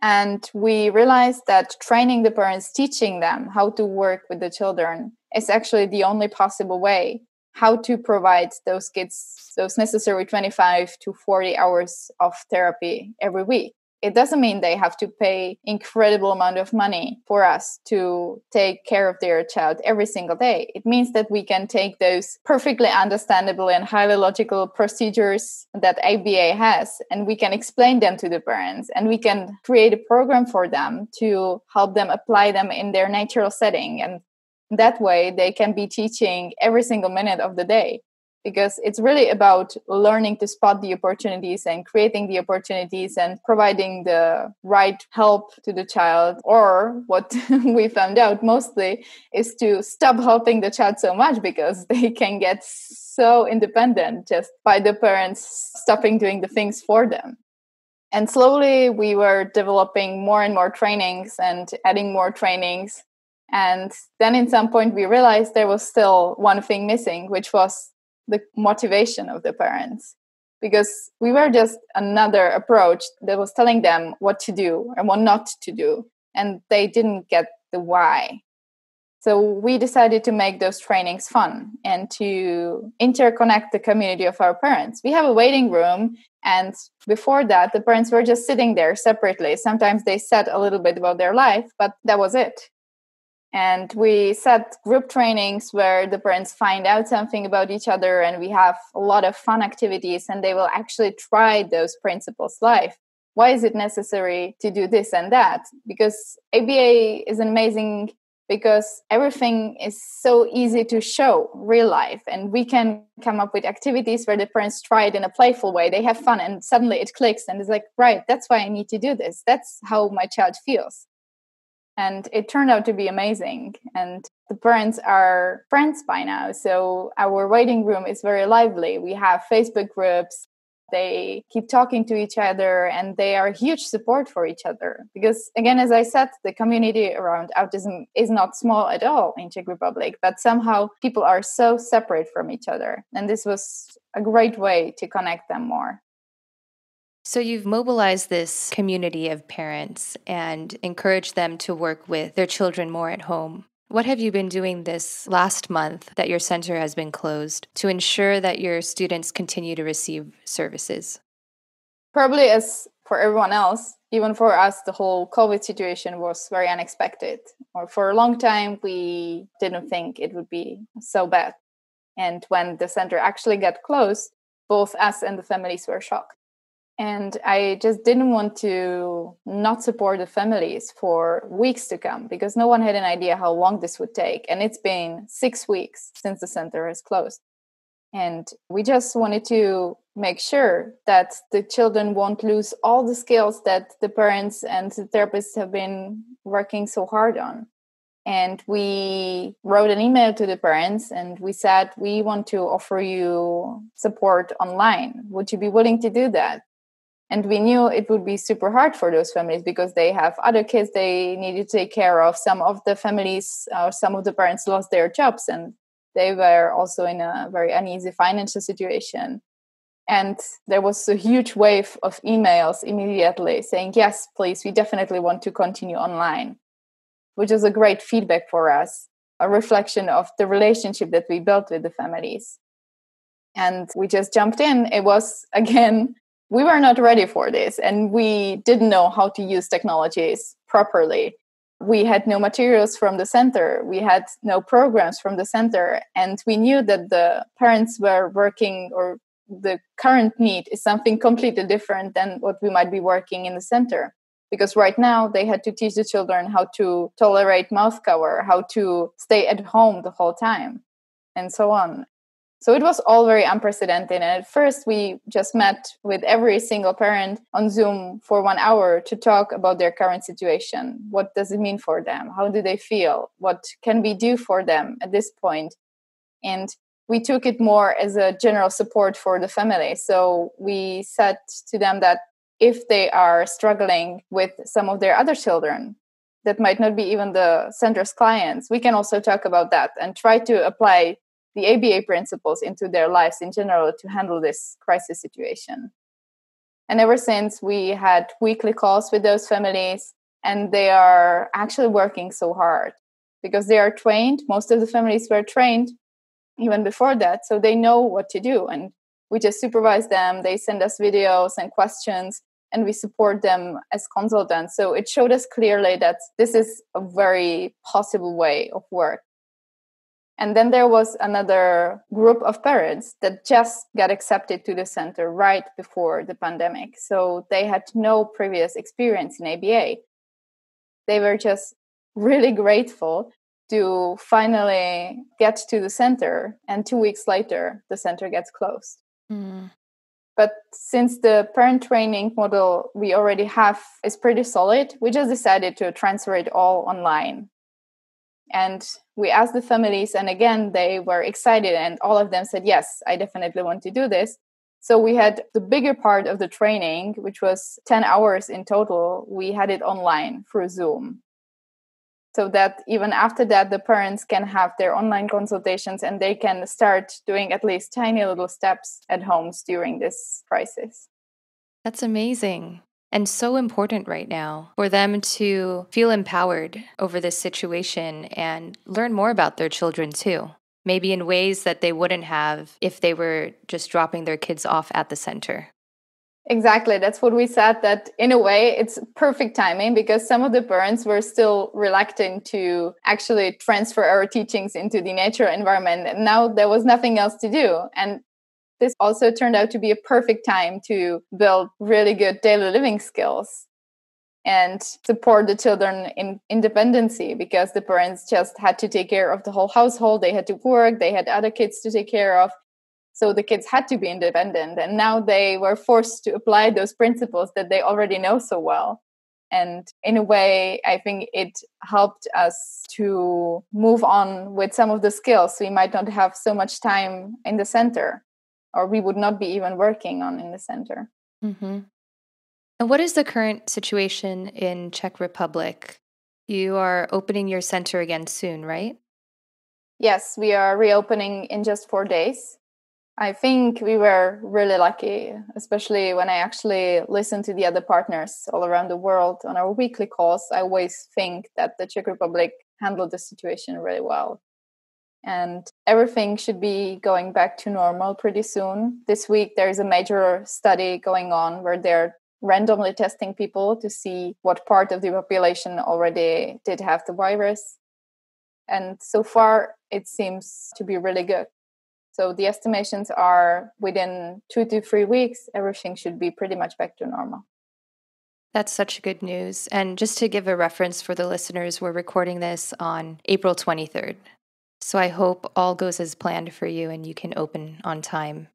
And we realized that training the parents, teaching them how to work with the children is actually the only possible way how to provide those kids those necessary 25 to 40 hours of therapy every week. It doesn't mean they have to pay incredible amount of money for us to take care of their child every single day. It means that we can take those perfectly understandable and highly logical procedures that ABA has, and we can explain them to the parents, and we can create a program for them to help them apply them in their natural setting. And that way they can be teaching every single minute of the day. Because it's really about learning to spot the opportunities and creating the opportunities and providing the right help to the child. Or what we found out mostly is to stop helping the child so much, because they can get so independent just by the parents stopping doing the things for them. And slowly we were developing more and more trainings and adding more trainings. And then in some point we realized there was still one thing missing, which was the motivation of the parents, because we were just another approach that was telling them what to do and what not to do, and they didn't get the why. So we decided to make those trainings fun and to interconnect the community of our parents. We have a waiting room, and before that, the parents were just sitting there separately. Sometimes they said a little bit about their life, but that was it. And we set group trainings where the parents find out something about each other, and we have a lot of fun activities, and they will actually try those principles live. Why is it necessary to do this and that? Because ABA is amazing because everything is so easy to show real life, and we can come up with activities where the parents try it in a playful way. They have fun, and suddenly it clicks, and it's like, right, that's why I need to do this. That's how my child feels. And it turned out to be amazing. And the parents are friends by now. So our waiting room is very lively. We have Facebook groups. They keep talking to each other, and they are a huge support for each other. Because again, as I said, the community around autism is not small at all in Czech Republic, but somehow people are so separate from each other. And this was a great way to connect them more. So you've mobilized this community of parents and encouraged them to work with their children more at home. What have you been doing this last month that your center has been closed to ensure that your students continue to receive services? Probably as for everyone else, even for us, the whole COVID situation was very unexpected. Or for a long time, we didn't think it would be so bad. And when the center actually got closed, both us and the families were shocked. And I just didn't want to not support the families for weeks to come because no one had an idea how long this would take. And it's been 6 weeks since the center has closed. And we just wanted to make sure that the children won't lose all the skills that the parents and the therapists have been working so hard on. And we wrote an email to the parents and we said, we want to offer you support online. Would you be willing to do that? And we knew it would be super hard for those families because they have other kids they need to take care of. Some of the families, some of the parents lost their jobs and they were also in a very uneasy financial situation. And there was a huge wave of emails immediately saying, yes, please, we definitely want to continue online, which is a great feedback for us, a reflection of the relationship that we built with the families. And we just jumped in. It was, again, we were not ready for this and we didn't know how to use technologies properly. We had no materials from the center. We had no programs from the center. And we knew that the parents were working or the current need is something completely different than what we might be working in the center. Because right now they had to teach the children how to tolerate mouth cover, how to stay at home the whole time, and so on. So it was all very unprecedented. And at first, we just met with every single parent on Zoom for 1 hour to talk about their current situation. What does it mean for them? How do they feel? What can we do for them at this point? And we took it more as a general support for the family. So we said to them that if they are struggling with some of their other children, that might not be even the center's clients, we can also talk about that and try to apply the ABA principles into their lives in general to handle this crisis situation. And ever since, we had weekly calls with those families, and they are actually working so hard because they are trained. Most of the families were trained even before that, so they know what to do. And we just supervise them. They send us videos and questions, and we support them as consultants. So it showed us clearly that this is a very possible way of work. And then there was another group of parents that just got accepted to the center right before the pandemic. So they had no previous experience in ABA. They were just really grateful to finally get to the center. And 2 weeks later, the center gets closed. Mm. But since the parent training model we already have is pretty solid, we just decided to transfer it all online. And we asked the families, and again, they were excited, and all of them said, yes, I definitely want to do this. So we had the bigger part of the training, which was 10 hours in total. We had it online through Zoom. So that even after that, the parents can have their online consultations and they can start doing at least tiny little steps at homes during this crisis. That's amazing. And so important right now for them to feel empowered over this situation and learn more about their children too, maybe in ways that they wouldn't have if they were just dropping their kids off at the center. Exactly. That's what we said, that in a way it's perfect timing because some of the parents were still reluctant to actually transfer our teachings into the natural environment. And now there was nothing else to do. And this also turned out to be a perfect time to build really good daily living skills and support the children in independency because the parents just had to take care of the whole household. They had to work. They had other kids to take care of. So the kids had to be independent. And now they were forced to apply those principles that they already know so well. And in a way, I think it helped us to move on with some of the skills we might not have so much time in the center, or we would not be even working on in the center. Mm-hmm. And what is the current situation in Czech Republic? You are opening your center again soon, right? Yes, we are reopening in just 4 days. I think we were really lucky, especially when I actually listen to the other partners all around the world on our weekly calls. I always think that the Czech Republic handled the situation really well. And everything should be going back to normal pretty soon. This week, there is a major study going on where they're randomly testing people to see what part of the population already did have the virus. And so far, it seems to be really good. So the estimations are within 2 to 3 weeks, everything should be pretty much back to normal. That's such good news. And just to give a reference for the listeners, we're recording this on April 23rd. So I hope all goes as planned for you and you can open on time.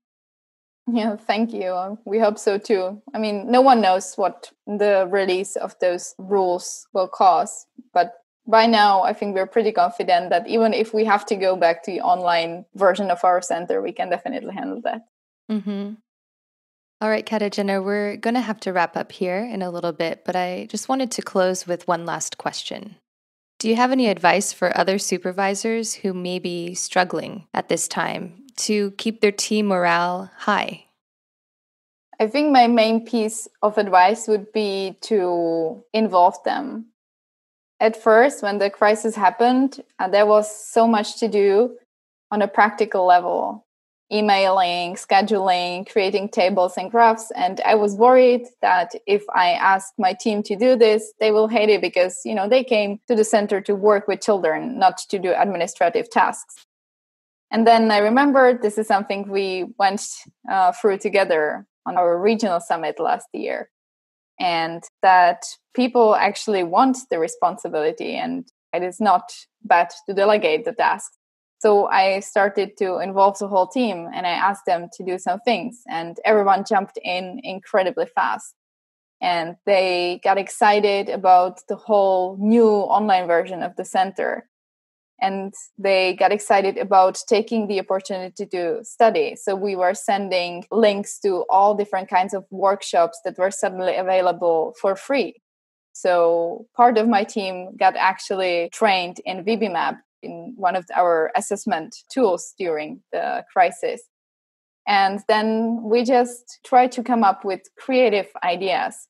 Yeah, thank you. We hope so too. I mean, no one knows what the release of those rules will cause, but by now, I think we're pretty confident that even if we have to go back to the online version of our center, we can definitely handle that. Mm-hmm. All right, Katerina, we're going to have to wrap up here in a little bit, but I just wanted to close with one last question. Do you have any advice for other supervisors who may be struggling at this time to keep their team morale high? I think my main piece of advice would be to involve them. At first, when the crisis happened, there was so much to do on a practical level. Emailing, scheduling, creating tables and graphs. And I was worried that if I asked my team to do this, they will hate it because, they came to the center to work with children, not to do administrative tasks. And then I remembered this is something we went through together on our regional summit last year. And that people actually want the responsibility and it is not bad to delegate the tasks. So I started to involve the whole team and I asked them to do some things and everyone jumped in incredibly fast. And they got excited about the whole new online version of the center. And they got excited about taking the opportunity to study. So we were sending links to all different kinds of workshops that were suddenly available for free. So part of my team got actually trained in VBMAP, in one of our assessment tools during the crisis. And then we just tried to come up with creative ideas.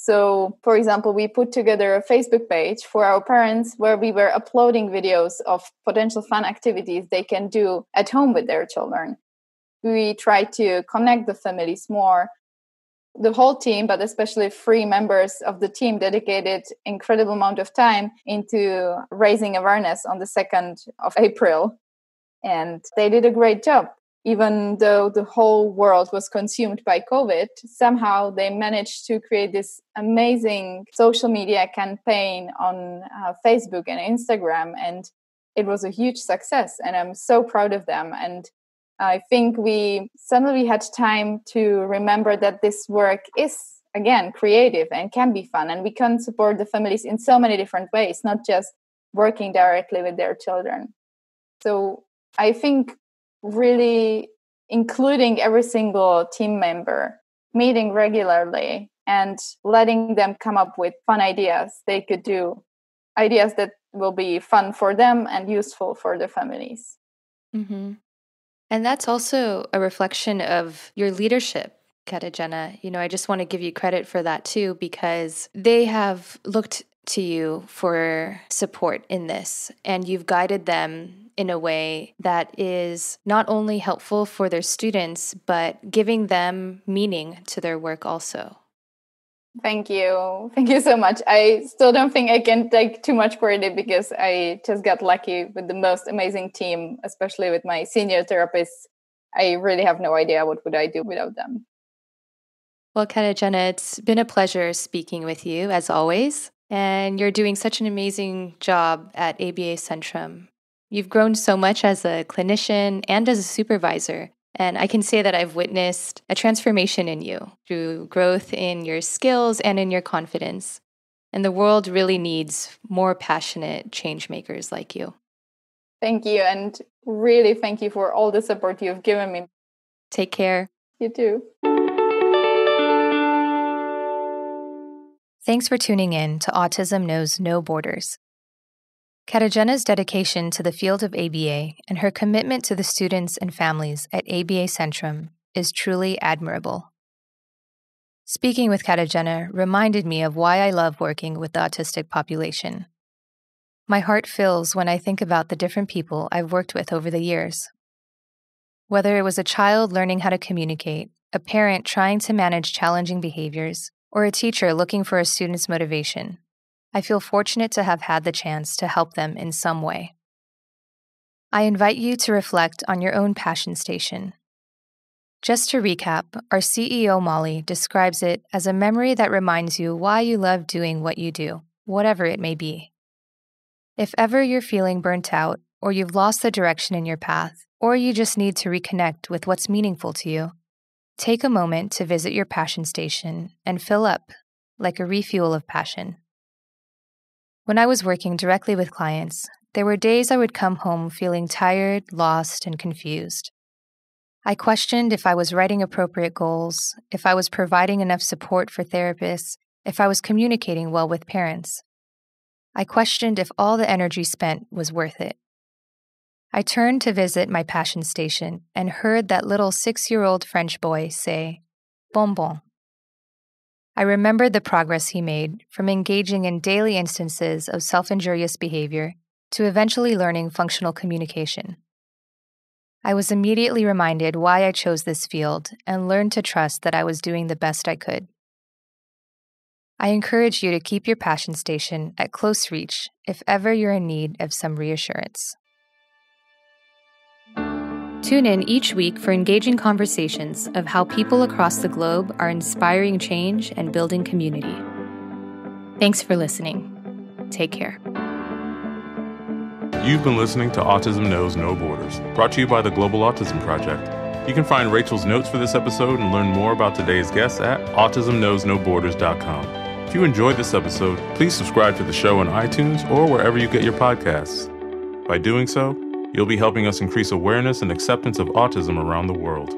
So, for example, we put together a Facebook page for our parents where we were uploading videos of potential fun activities they can do at home with their children. We tried to connect the families more. The whole team, but especially 3 members of the team, dedicated incredible amount of time into raising awareness on the 2nd of April. And they did a great job. Even though the whole world was consumed by COVID, somehow they managed to create this amazing social media campaign on Facebook and Instagram. And it was a huge success. And I'm so proud of them. And I think we suddenly had time to remember that this work is, again, creative and can be fun. And we can support the families in so many different ways, not just working directly with their children. So I think really including every single team member, meeting regularly and letting them come up with fun ideas they could do, ideas that will be fun for them and useful for the families. Mm-hmm. And that's also a reflection of your leadership, Katerina. I just want to give you credit for that too, because they have looked to you for support in this, and you've guided them in a way that is not only helpful for their students, but giving them meaning to their work also. Thank you. Thank you so much. I still don't think I can take too much credit because I just got lucky with the most amazing team, especially with my senior therapists. I really have no idea what would I do without them. Well, Katerina, it's been a pleasure speaking with you as always. And you're doing such an amazing job at ABA Centrum. You've grown so much as a clinician and as a supervisor. And I can say that I've witnessed a transformation in you through growth in your skills and in your confidence. And the world really needs more passionate change makers like you. Thank you. And really thank you for all the support you've given me. Take care. You too. Thanks for tuning in to Autism Knows No Borders. Katerina's dedication to the field of ABA and her commitment to the students and families at ABA Centrum is truly admirable. Speaking with Katerina reminded me of why I love working with the autistic population. My heart fills when I think about the different people I've worked with over the years. Whether it was a child learning how to communicate, a parent trying to manage challenging behaviors, or a teacher looking for a student's motivation, I feel fortunate to have had the chance to help them in some way. I invite you to reflect on your own passion station. Just to recap, our CEO Molly describes it as a memory that reminds you why you love doing what you do, whatever it may be. If ever you're feeling burnt out, or you've lost the direction in your path, or you just need to reconnect with what's meaningful to you, take a moment to visit your passion station and fill up, like a refuel of passion. When I was working directly with clients, there were days I would come home feeling tired, lost, and confused. I questioned if I was writing appropriate goals, if I was providing enough support for therapists, if I was communicating well with parents. I questioned if all the energy spent was worth it. I turned to visit my passion station and heard that little 6-year-old French boy say, bonbon. I remembered the progress he made from engaging in daily instances of self-injurious behavior to eventually learning functional communication. I was immediately reminded why I chose this field and learned to trust that I was doing the best I could. I encourage you to keep your passion station at close reach if ever you're in need of some reassurance. Tune in each week for engaging conversations of how people across the globe are inspiring change and building community. Thanks for listening. Take care. You've been listening to Autism Knows No Borders, brought to you by the Global Autism Project. You can find Rachel's notes for this episode and learn more about today's guests at autismknowsnoborders.com. If you enjoyed this episode, please subscribe to the show on iTunes or wherever you get your podcasts. By doing so, you'll be helping us increase awareness and acceptance of autism around the world.